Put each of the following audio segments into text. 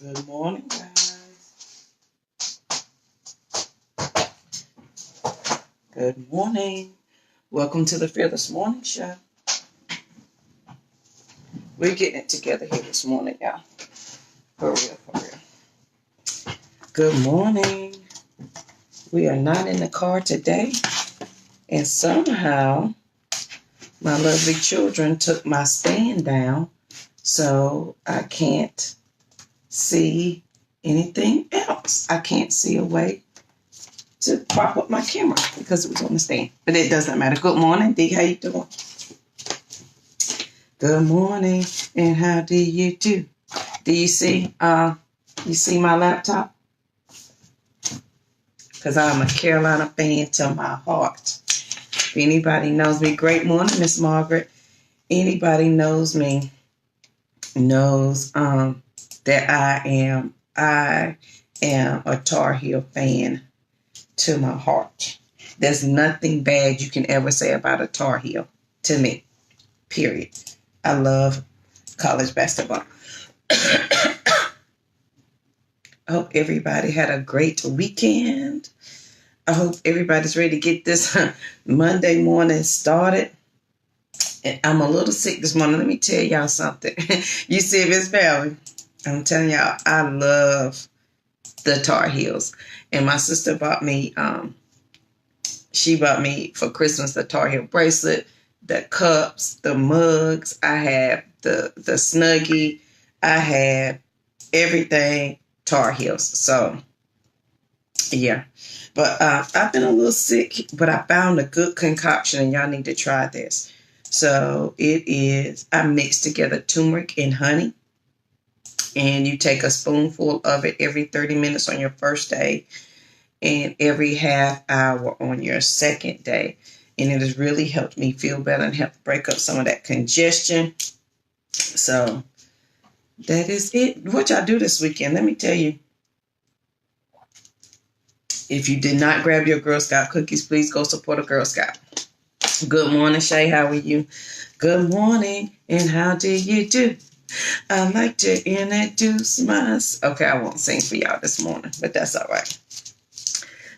Good morning, guys. Good morning. Welcome to the Fearless Morning Show. We're getting it together here this morning, y'all. For real, for real. Good morning. We are not in the car today, and somehow my lovely children took my stand down, so I can't see anything else. I can't see a way to prop up my camera because it was on the stand. But it doesn't matter. Good morning, D. How you doing? Good morning, and how do you do? Do you see my laptop? Because I'm a Carolina fan to my heart. If anybody knows me, great morning, Miss Margaret. Anybody knows me knows that I am a Tar Heel fan to my heart. There's nothing bad you can ever say about a Tar Heel to me. Period. I love college basketball. I hope everybody had a great weekend. I hope everybody's ready to get this Monday morning started. And I'm a little sick this morning. Let me tell y'all something. You see Miss Valley? I'm telling y'all, I love the Tar Heels. And my sister bought me, she bought me for Christmas the Tar Heel bracelet, the cups, the mugs. I have the Snuggie. I have everything Tar Heels. So, yeah. But I've been a little sick, but I found a good concoction, and y'all need to try this. So it is, I mix together turmeric and honey, and you take a spoonful of it every 30 minutes on your first day and every half hour on your second day. And it has really helped me feel better and helped break up some of that congestion. So that is it. What y'all do this weekend? Let me tell you. If you did not grab your Girl Scout cookies, please go support a Girl Scout. Good morning, Shay. How are you? Good morning, and how do you do? I'd like to introduce myself. Okay, I won't sing for y'all this morning, but that's all right.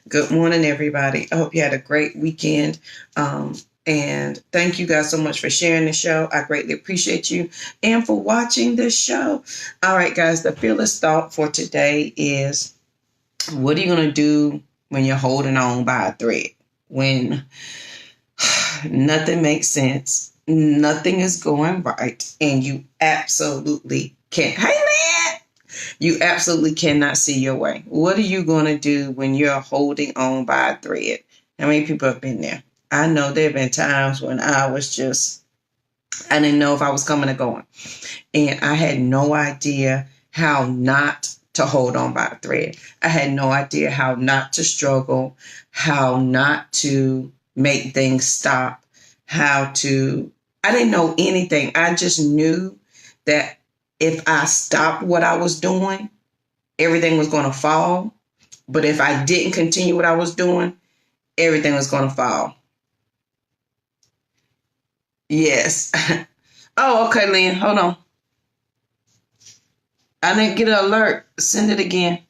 Good morning, everybody. I hope you had a great weekend. And thank you guys so much for sharing the show. I greatly appreciate you and for watching the show. All right, guys, the fearless thought for today is, what are you going to do when you're holding on by a thread? When nothing makes sense, nothing is going right, and you absolutely can't. Hey, man! You absolutely cannot see your way. What are you going to do when you're holding on by a thread? How many people have been there? I know there have been times when I didn't know if I was coming or going. And I had no idea how not to hold on by a thread. I had no idea how not to struggle, how not to make things stop, I didn't know anything. I just knew that if I stopped what I was doing, everything was going to fall. But if I didn't continue what I was doing, everything was going to fall. Yes. Oh, okay, Lynn. Hold on. I didn't get an alert. Send it again.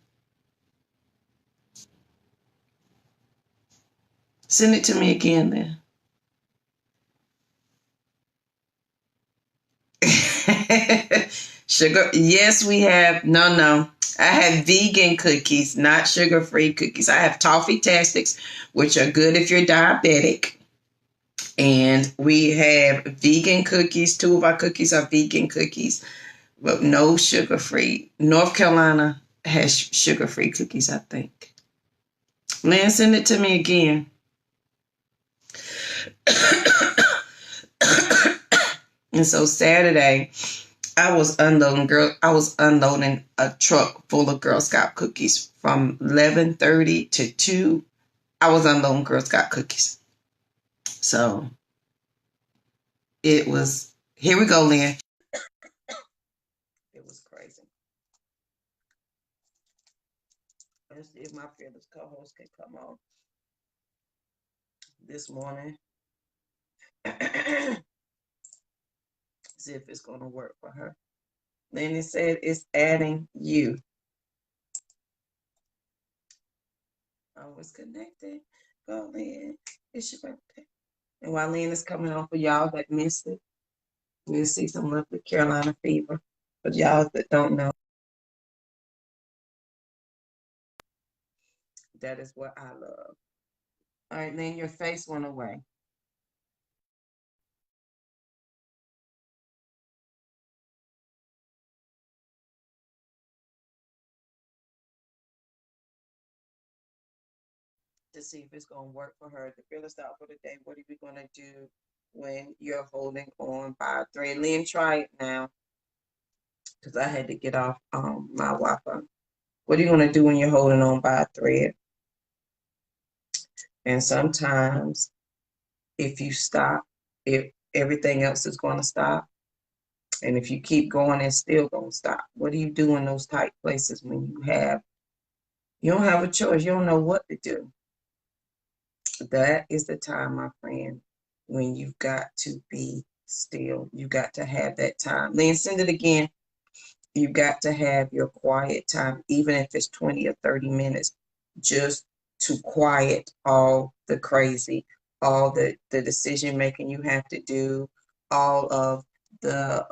Send it to me again, Lynn. Sugar. Yes, we have. No. I have vegan cookies, not sugar-free cookies. I have Toffee-tastics, which are good if you're diabetic. And we have vegan cookies. 2 of our cookies are vegan cookies, but no sugar-free. North Carolina has sugar-free cookies, I think. Lynn, send it to me again. And so Saturday, I was unloading a truck full of Girl Scout cookies from 11:30 to 2. I was unloading Girl Scout cookies. So it was, here we go, Lynn. It was crazy. Let's see if my fearless co-host can come on this morning. See if it's going to work for her. Then it said it's adding you. Oh, it's connected. Go ahead. It's your birthday. And while Lynn is coming on for y'all that missed it, we'll see some lovely Carolina fever. For y'all that don't know, that is what I love. All right, Lynn, your face went away. To see if it's going to work for her. To fill us out for the day, what are we going to do when you're holding on by a thread? Lynn, try it now because I had to get off my Wi-Fi. What are you going to do when you're holding on by a thread? And sometimes if you stop, if everything else is going to stop. And if you keep going, it's still going to stop. What do you do in those tight places when you don't have a choice? You don't know what to do. That is the time, my friend, when you've got to be still. You got to have that time. Then send it again. You got to have your quiet time, even if it's 20 or 30 minutes, just to quiet all the crazy, all the decision making you have to do, all of the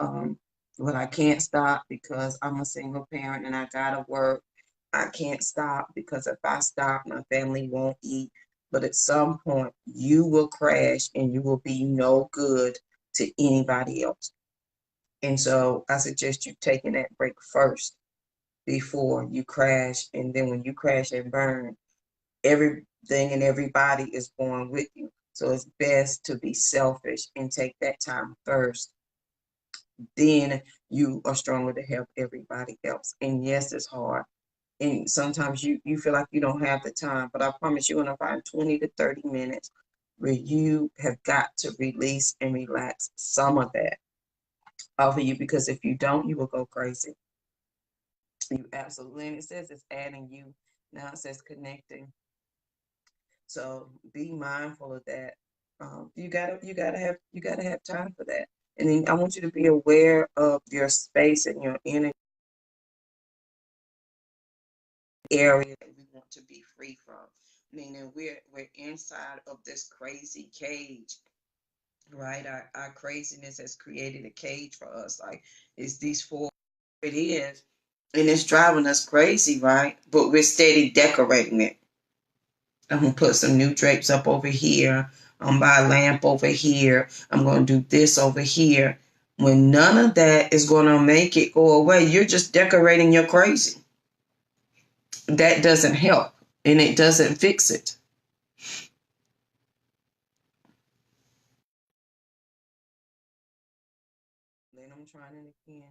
well, I can't stop because I'm a single parent and I gotta work. I can't stop because if I stop, my family won't eat. But at some point, you will crash and you will be no good to anybody else. And so I suggest you taking that break first before you crash. And then when you crash and burn, everything and everybody is going with you. So it's best to be selfish and take that time first. Then you are stronger to help everybody else. And yes, it's hard. And sometimes you feel like you don't have the time, but I promise you're going to find 20 to 30 minutes where you have got to release and relax some of that off of you, because if you don't, you will go crazy. You absolutely, and it says it's adding you. Now it says connecting. So be mindful of that. You gotta have time for that. And then I want you to be aware of your space and your inner area that we want to be free from. Meaning we're inside of this crazy cage, right? Our craziness has created a cage for us. Like it's these four it is, and it's driving us crazy, right? But we're steady decorating it. I'm gonna put some new drapes up over here. I'm gonna buy a lamp over here. I'm gonna do this over here. When none of that is gonna make it go away, you're just decorating your crazy. That doesn't help and it doesn't fix it. Then I'm trying it again.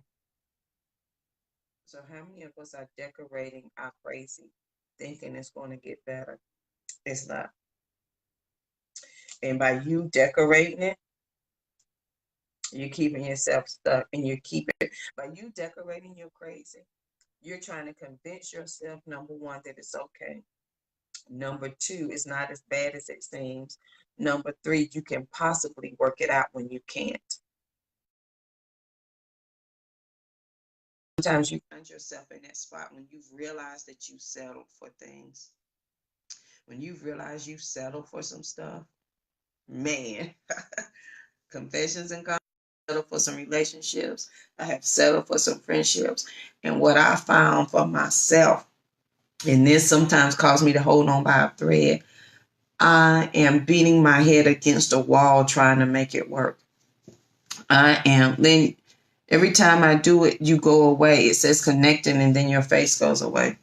So how many of us are decorating our crazy, thinking it's gonna get better? It's not. And by you decorating it, you're keeping yourself stuck, and you keep it by you decorating your crazy. You're trying to convince yourself, number one, that it's okay. Number two, it's not as bad as it seems. Number three, you can possibly work it out when you can't. Sometimes you find yourself in that spot when you've realized that you settled for things. When you've realized you've settled for some stuff, man, confessions and settled for some relationships. I have settled for some friendships. And what I found for myself, and this sometimes caused me to hold on by a thread, I am beating my head against a wall trying to make it work. I am. Then every time I do it, you go away. It says connecting, and then your face goes away.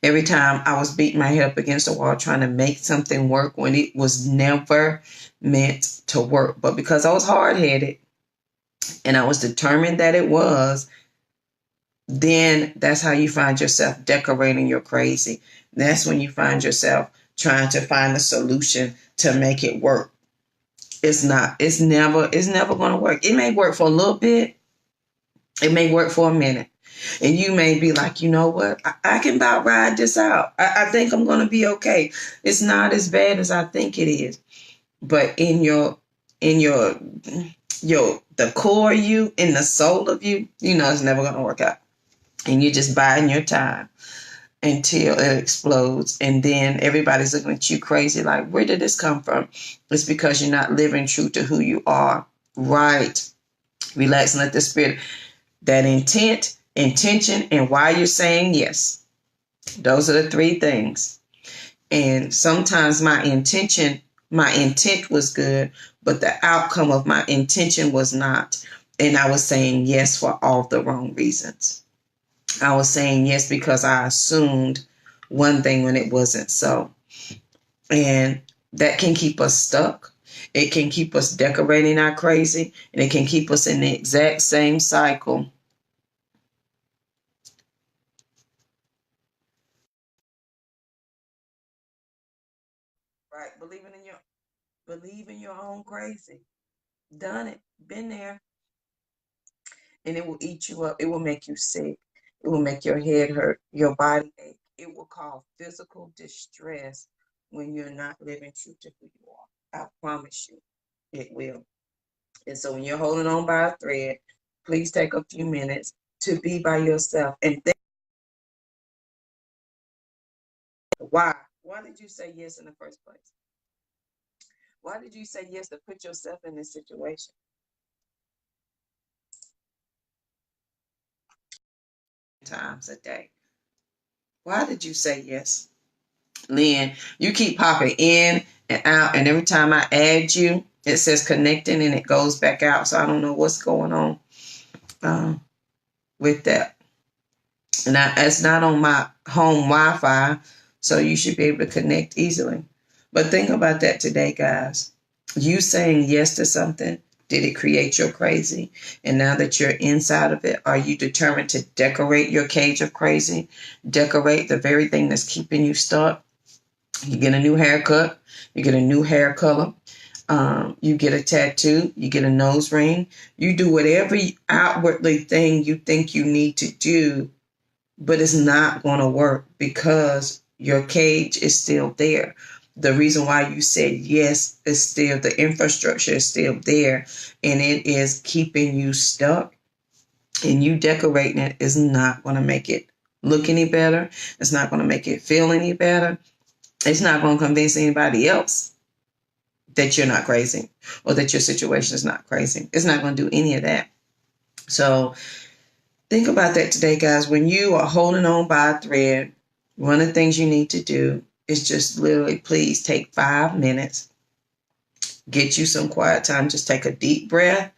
Every time I was beating my head up against a wall trying to make something work when it was never meant to work. But because I was hard headed and I was determined that it was, then that's how you find yourself decorating your crazy. That's when you find yourself trying to find a solution to make it work. It's never going to work. It may work for a little bit. It may work for a minute. And you may be like, you know what? I can about ride this out. I think I'm going to be okay. It's not as bad as I think it is. But in your the core of you and the soul of you, you know it's never gonna work out. And you're just biding your time until it explodes. And then everybody's looking at you crazy, like, where did this come from? It's because you're not living true to who you are. Right. Relax and let the spirit, that intention, and why you're saying yes. Those are the three things. And sometimes my intent was good, but the outcome of my intention was not. And I was saying yes for all the wrong reasons. I was saying yes because I assumed one thing when it wasn't so. And that can keep us stuck. It can keep us decorating our crazy, and it can keep us in the exact same cycle. Right, believe in your own crazy. Done it, been there, and it will eat you up. It will make you sick. It will make your head hurt, your body ache. It will cause physical distress when you're not living true to who you are. I promise you, it will. And so when you're holding on by a thread, please take a few minutes to be by yourself and think, why? Why did you say yes in the first place? Why did you say yes to put yourself in this situation? Times a day. Why did you say yes? Lynn, you keep popping in and out, and every time I add you, it says connecting and it goes back out. So I don't know what's going on with that. And it's not on my home Wi-Fi, so you should be able to connect easily. But think about that today, guys. You saying yes to something, did it create your crazy? And now that you're inside of it, are you determined to decorate your cage of crazy? Decorate the very thing that's keeping you stuck? You get a new haircut, you get a new hair color, you get a tattoo, you get a nose ring, you do whatever outwardly thing you think you need to do, but it's not going to work because your cage is still there. The reason why you said yes is still, the infrastructure is still there, and it is keeping you stuck. And you decorating it is not going to make it look any better. It's not going to make it feel any better. It's not going to convince anybody else that you're not crazy or that your situation is not crazy. It's not going to do any of that. So think about that today, guys. When you are holding on by a thread, one of the things you need to do is just literally, please take 5 minutes, get you some quiet time. Just take a deep breath,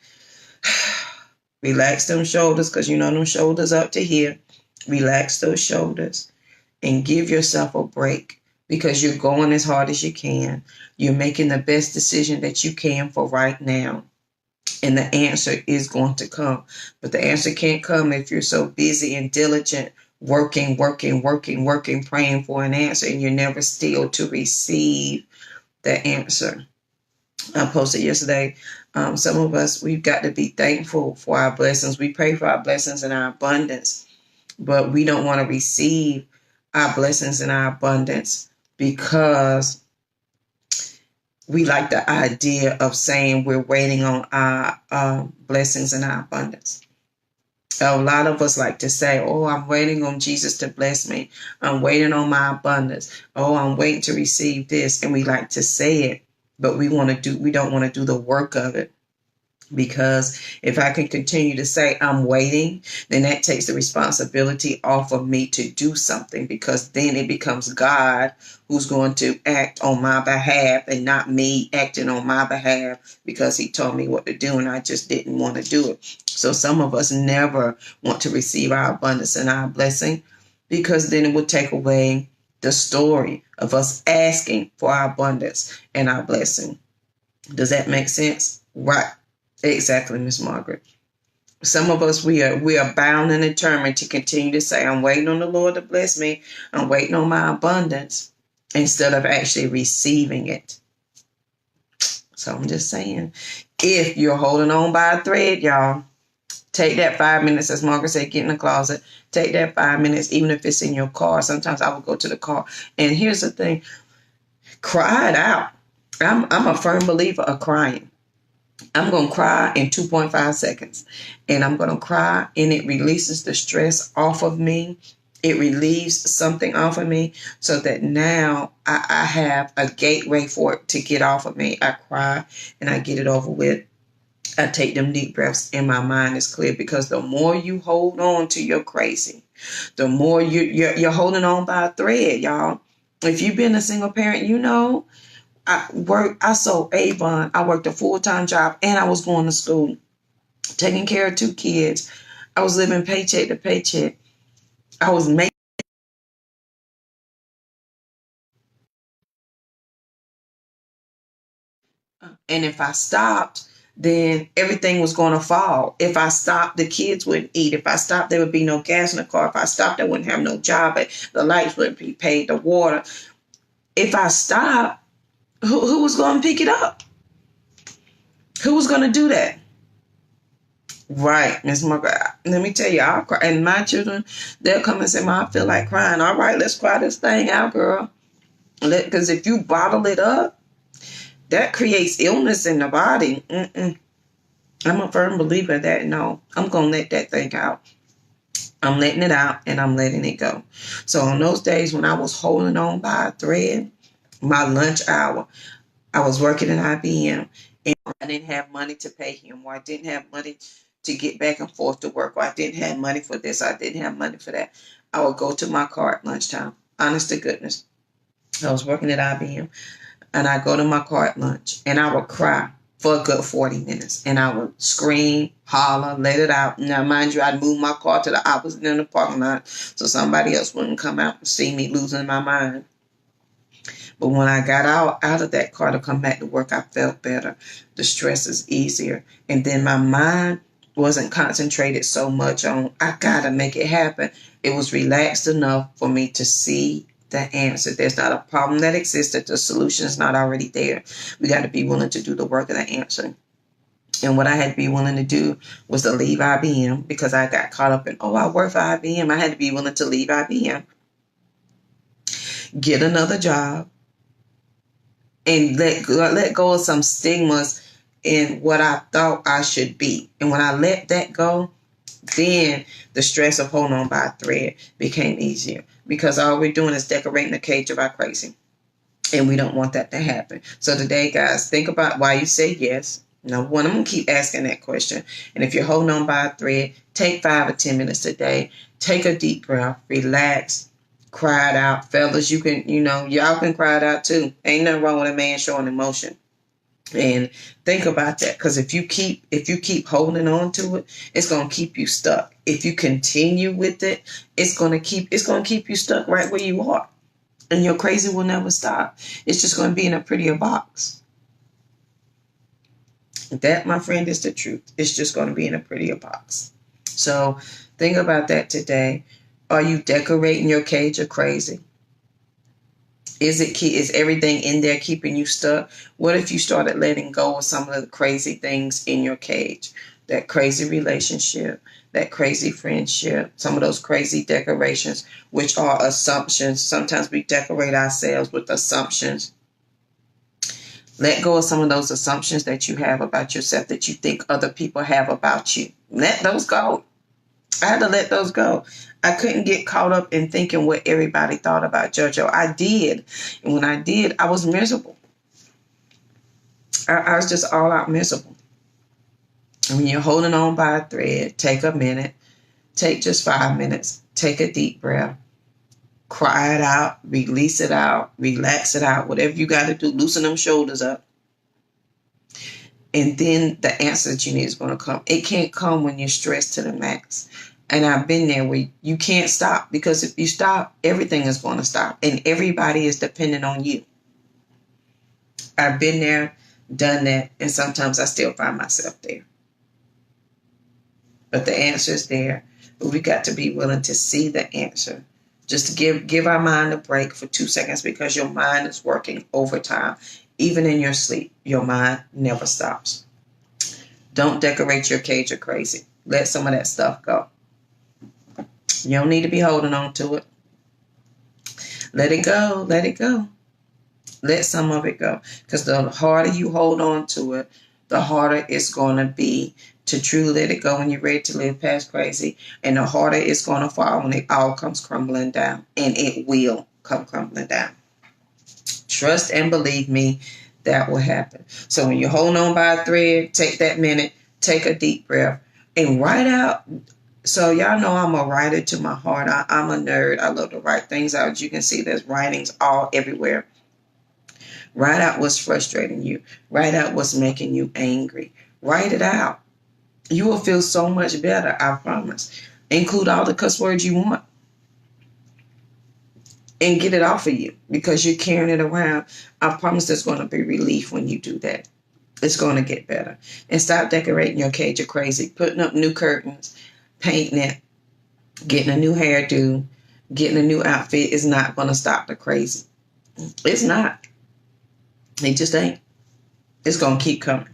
relax them shoulders, because you know them shoulders up to here. Relax those shoulders and give yourself a break, because you're going as hard as you can. You're making the best decision that you can for right now. And the answer is going to come. But the answer can't come if you're so busy and diligent, working, praying for an answer, and you're never still to receive the answer. I posted yesterday, some of us, we've got to be thankful for our blessings. We pray for our blessings and our abundance, but we don't want to receive our blessings and our abundance because we like the idea of saying we're waiting on our blessings and our abundance. A lot of us like to say, oh, I'm waiting on Jesus to bless me. I'm waiting on my abundance. Oh, I'm waiting to receive this. And we like to say it, but we don't want to do the work of it. Because if I can continue to say I'm waiting, then that takes the responsibility off of me to do something, because then it becomes God who's going to act on my behalf and not me acting on my behalf because he told me what to do and I just didn't want to do it. So some of us never want to receive our abundance and our blessing, because then it would take away the story of us asking for our abundance and our blessing. Does that make sense? Right. Exactly, Miss Margaret. Some of us, we are bound and determined to continue to say, I'm waiting on the Lord to bless me. I'm waiting on my abundance, instead of actually receiving it. So I'm just saying, if you're holding on by a thread, y'all, take that 5 minutes, as Margaret said, get in the closet. Take that 5 minutes, even if it's in your car. Sometimes I will go to the car. And here's the thing, cry it out. I'm a firm believer of crying. I'm going to cry in 2.5 seconds. And I'm going to cry, and it releases the stress off of me. It relieves something off of me so that now I have a gateway for it to get off of me. I cry and I get it over with. I take them deep breaths and my mind is clear, because the more you hold on to your crazy, the more you're holding on by a thread, y'all. If you've been a single parent, you know, I sold Avon. I worked a full-time job and I was going to school, taking care of 2 kids. I was living paycheck to paycheck. I was making, and if I stopped, then everything was going to fall. If I stopped, the kids wouldn't eat. If I stopped, there would be no gas in the car. If I stopped, I wouldn't have no job. The lights wouldn't be paid, the water. If I stopped, who was going to pick it up? Who was going to do that? Right, Miss Margaret. Let me tell you, I'll cry. And my children, they'll come and say, "Mom, I feel like crying." All right, let's cry this thing out, girl. Because if you bottle it up, that creates illness in the body. I'm a firm believer that no, I'm going to let that thing out. I'm letting it out and I'm letting it go. So on those days when I was holding on by a thread, my lunch hour, I was working at IBM and I didn't have money to pay him, or I didn't have money to get back and forth to work, or I didn't have money for this, I didn't have money for that. I would go to my car at lunchtime. Honest to goodness. I was working at IBM and I go to my car at lunch and I would cry for a good 40 minutes. And I would scream, holler, let it out. Now, mind you, I'd move my car to the opposite end of the parking lot so somebody else wouldn't come out and see me losing my mind. But when I got out of that car to come back to work, I felt better. The stress is easier. And then my mind wasn't concentrated so much on, I got to make it happen. It was relaxed enough for me to see the answer. There's not a problem that exists that the solution is not already there. We got to be willing to do the work of the answer. And what I had to be willing to do was to leave IBM, because I got caught up in, I work for IBM. I had to be willing to leave IBM, get another job, and let go of some stigmas in what I thought I should be. And when I let that go, then the stress of holding on by a thread became easier, because all we're doing is decorating the cage of our crazy. And we don't want that to happen. So today, guys, think about why you say yes. Number one, I'm going to keep asking that question. And if you're holding on by a thread, take 5 or 10 minutes a day. Take a deep breath. Relax. Cry it out. Fellas, you can, y'all can cry it out too. Ain't nothing wrong with a man showing emotion. And think about that, because if you keep holding on to it, it's going to keep you stuck. If you continue with it, it's going to keep you stuck right where you are. And your crazy will never stop. It's just going to be in a prettier box. That, my friend, is the truth. It's just going to be in a prettier box. So think about that today. Are you decorating your cage of crazy? Is everything in there keeping you stuck? What if you started letting go of some of the crazy things in your cage? That crazy relationship, that crazy friendship, some of those crazy decorations, which are assumptions. Sometimes we decorate ourselves with assumptions. Let go of some of those assumptions that you have about yourself, that you think other people have about you. Let those go. I had to let those go. I couldn't get caught up in thinking what everybody thought about JoJo. I did. And when I did, I was miserable. I was just all out miserable. And when you're holding on by a thread, take a minute. Take just 5 minutes. Take a deep breath. Cry it out. Release it out. Relax it out. Whatever you got to do, loosen them shoulders up. And then the answer that you need is going to come. It can't come when you're stressed to the max. And I've been there where you can't stop, because if you stop, everything is going to stop. And everybody is dependent on you. I've been there, done that, and sometimes I still find myself there. But the answer is there. But we got to be willing to see the answer. Just to give our mind a break for 2 seconds, because your mind is working overtime. Even in your sleep, your mind never stops. Don't decorate your cage of crazy. Let some of that stuff go. You don't need to be holding on to it. Let it go. Let it go. Let some of it go. Because the harder you hold on to it, the harder it's going to be to truly let it go when you're ready to live past crazy. And the harder it's going to fall when it all comes crumbling down. And it will come crumbling down. Trust and believe me, that will happen. So when you're holding on by a thread, take that minute, take a deep breath, and write out. So y'all know I'm a writer to my heart. I'm a nerd. I love to write things out. As you can see, there's writings all everywhere. Write out what's frustrating you. Write out what's making you angry. Write it out. You will feel so much better, I promise. Include all the cuss words you want. And get it off of you because you're carrying it around. I promise there's going to be relief when you do that. It's going to get better. And stop decorating your cage of crazy. Putting up new curtains, painting it, getting a new hairdo, getting a new outfit is not going to stop the crazy. It's not. It just ain't. It's going to keep coming.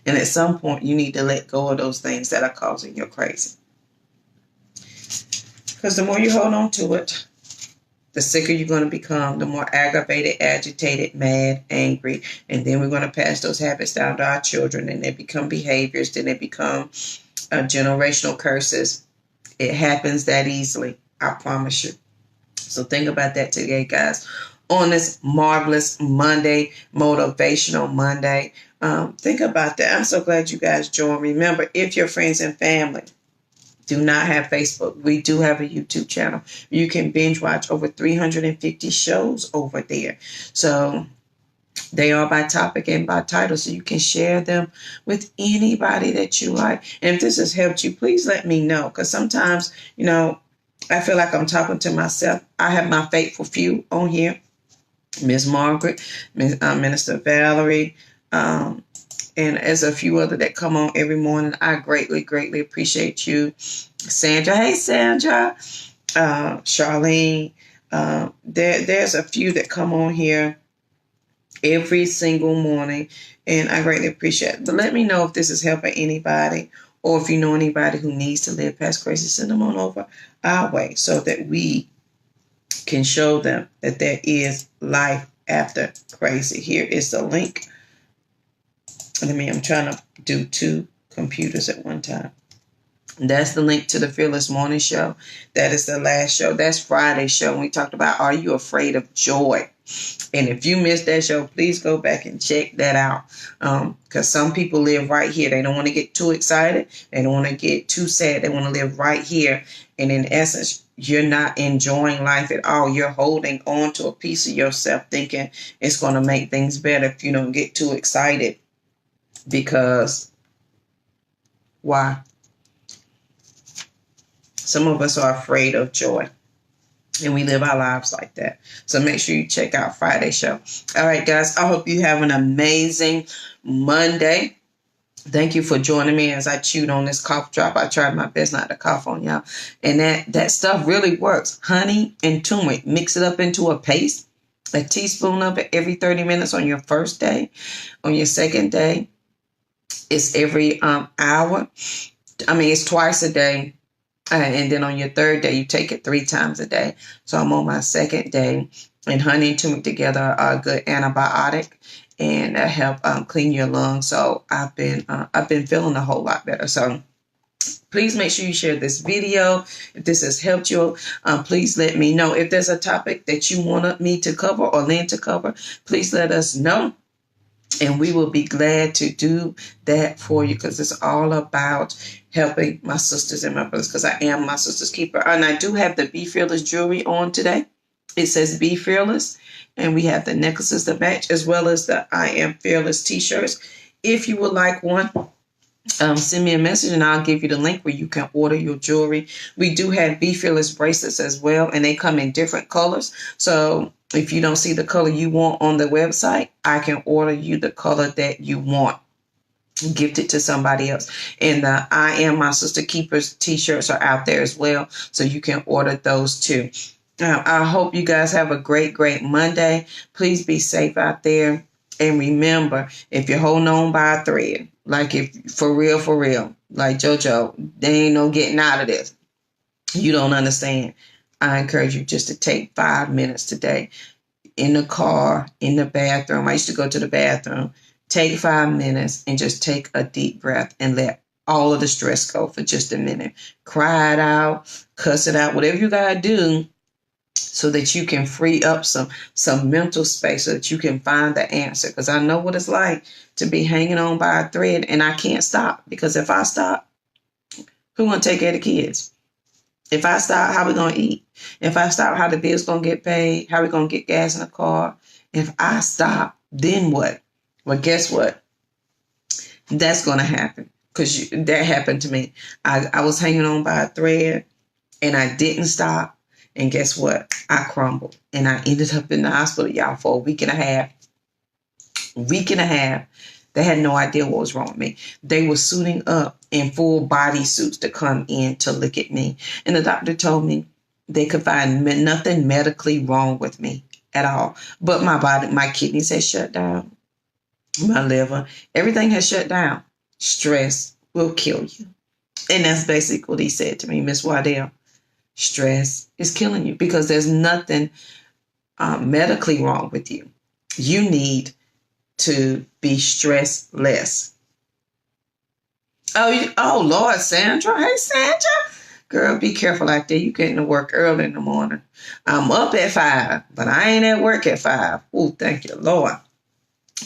And at some point, you need to let go of those things that are causing your crazy. Because the more you hold on to it, the sicker you're going to become, the more aggravated, agitated, mad, angry. And then we're going to pass those habits down to our children, and they become behaviors. Then they become generational curses. It happens that easily. I promise you. So think about that today, guys. On this marvelous Monday, motivational Monday. Think about that. I'm so glad you guys joined. Remember, if your friends and family do not have Facebook, we do have a YouTube channel. You can binge watch over 350 shows over there. So they are by topic and by title, so you can share them with anybody that you like. And if this has helped you, please let me know, because sometimes, I feel like I'm talking to myself. I have my faithful few on here. Miss Margaret, Minister Valerie, and as a few other that come on every morning. I greatly, greatly appreciate you. Sandra. Hey, Sandra. Charlene. There's a few that come on here every single morning, and I greatly appreciate it. But let me know if this is helping anybody, or if you know anybody who needs to live past crazy. Send them on over our way so that we can show them that there is life after crazy. Here is the link. I'm trying to do 2 computers at one time. That's the link to the Fearless Morning Show. That is the last show. That's Friday's show. We talked about, are you afraid of joy? And if you missed that show, please go back and check that out. Because some people live right here. They don't want to get too excited. They don't want to get too sad. They want to live right here. And in essence, you're not enjoying life at all. You're holding on to a piece of yourself thinking it's going to make things better if you don't get too excited. Because why? Some of us are afraid of joy, and we live our lives like that. So make sure you check out Friday's show. All right, guys, I hope you have an amazing Monday. Thank you for joining me as I chewed on this cough drop. I tried my best not to cough on y'all. And that stuff really works. Honey and turmeric, mix it up into a paste. A teaspoon of it every 30 minutes on your first day. On your second day, it's every hour. It's twice a day. And then on your third day, you take it 3 times a day. So I'm on my second day. And honey and turmeric together are a good antibiotic and help clean your lungs. So I've been feeling a whole lot better. So please make sure you share this video. If this has helped you, please let me know. If there's a topic that you want me to cover or Lynn to cover, please let us know. And we will be glad to do that for you, because it's all about helping my sisters and my brothers, because I am my sister's keeper. And I do have the Be Fearless jewelry on today. It says Be Fearless. And we have the necklaces that match, as well as the I Am Fearless t-shirts. If you would like one, send me a message and I'll give you the link where you can order your jewelry. We do have Be Fearless bracelets as well, and they come in different colors. So if you don't see the color you want on the website, I can order you the color that you want. Gift it to somebody else. And the I Am My Sister Keepers t-shirts are out there as well, so you can order those too. I hope you guys have a great, great Monday. Please be safe out there. And remember, if you're holding on by a thread, like if for real, like JoJo, there ain't no getting out of this. You don't understand. I encourage you just to take 5 minutes today in the car, in the bathroom. I used to go to the bathroom, Take 5 minutes and just take a deep breath and let all of the stress go for just a minute. Cry it out, cuss it out, whatever you got to do so that you can free up some mental space so that you can find the answer. Because I know what it's like to be hanging on by a thread, and I can't stop. Because if I stop, who's going to take care of the kids? If I stop, how we going to eat? If I stop, how the bills going to get paid? How we going to get gas in the car? If I stop, then what? Well, guess what? That's going to happen. Because that happened to me. I was hanging on by a thread, and I didn't stop. And guess what? I crumbled. And I ended up in the hospital, y'all, for a week and a half. They had no idea what was wrong with me. They were suiting up in full body suits to come in to look at me. And the doctor told me they could find nothing medically wrong with me at all. But my body, my kidneys had shut down. My liver, everything has shut down. Stress will kill you. And that's basically what he said to me, Miss Waddell. Stress is killing you because there's nothing medically wrong with you. You need to be stressed less. Oh, Lord, Sandra. Hey, Sandra. Girl, be careful out there. You getting to work early in the morning. I'm up at 5, but I ain't at work at 5. Oh, thank you, Lord.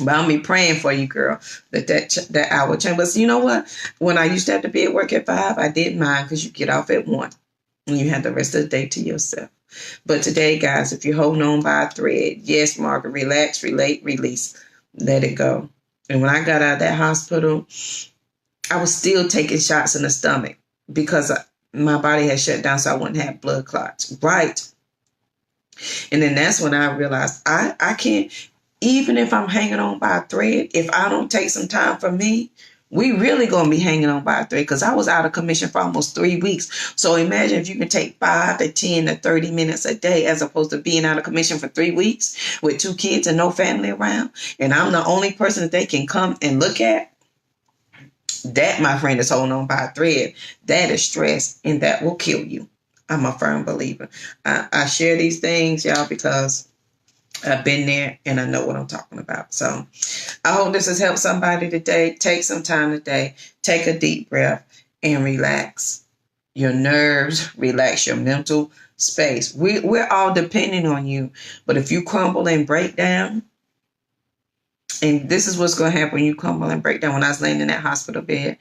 But I'll be praying for you, girl, that hour change. But you know what? When I used to have to be at work at 5, I didn't mind because you get off at 1. And you have the rest of the day to yourself. But today, guys, if you're holding on by a thread, yes, Margaret, relax, relate, release. Let it go. And when I got out of that hospital, I was still taking shots in the stomach because my body had shut down so I wouldn't have blood clots. Right. And then that's when I realized I can't, even if I'm hanging on by a thread, if I don't take some time for me, we really going to be hanging on by a thread because I was out of commission for almost 3 weeks. So imagine if you can take 5 to 10 to 30 minutes a day as opposed to being out of commission for 3 weeks with 2 kids and no family around. And I'm the only person that they can come and look at. That, my friend, is holding on by a thread. That is stress, and that will kill you. I'm a firm believer. I share these things, y'all, because I've been there and I know what I'm talking about. So I hope this has helped somebody today. Take some time today. Take a deep breath and relax your nerves. Relax your mental space. We're all depending on you. But if you crumble and break down, and this is what's going to happen when you crumble and break down. When I was laying in that hospital bed,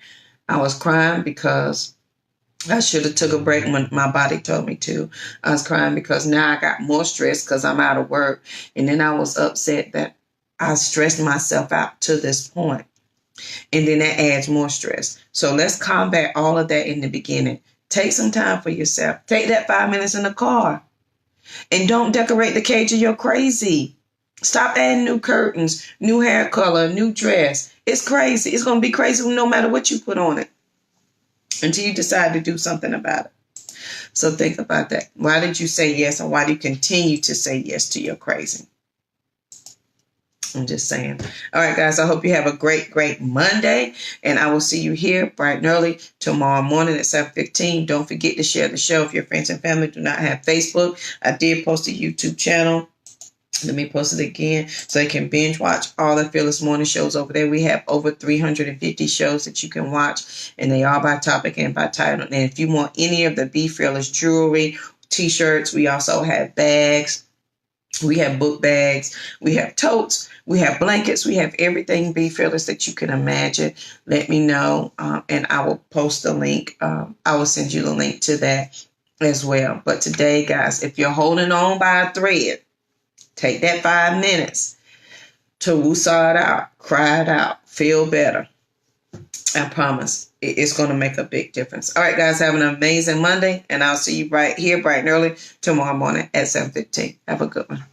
I was crying because I should have took a break when my body told me to. I was crying because now I got more stress because I'm out of work. And then I was upset that I stressed myself out to this point. And then that adds more stress. So let's combat all of that in the beginning. Take some time for yourself. Take that 5 minutes in the car. And don't decorate the cage of your crazy. Stop adding new curtains, new hair color, new dress. It's crazy. It's going to be crazy no matter what you put on it until you decide to do something about it. So think about that. Why did you say yes, and why do you continue to say yes to your crazy? I'm just saying. All right, guys, I hope you have a great, great Monday, and I will see you here bright and early tomorrow morning at 7:15. Don't forget to share the show if your friends and family do not have Facebook. I did post a YouTube channel. Let me post it again so you can binge watch all the Fearless Morning shows over there. We have over 350 shows that you can watch, and they are by topic and by title. And if you want any of the Be Fearless jewelry, t-shirts, we also have bags. We have book bags. We have totes. We have blankets. We have everything Be Fearless that you can imagine. Let me know, and I will post the link. I will send you the link to that as well. But today, guys, if you're holding on by a thread, take that 5 minutes to woosah it out, cry it out, feel better. I promise it's going to make a big difference. All right, guys, have an amazing Monday, and I'll see you right here bright and early tomorrow morning at 7:15. Have a good one.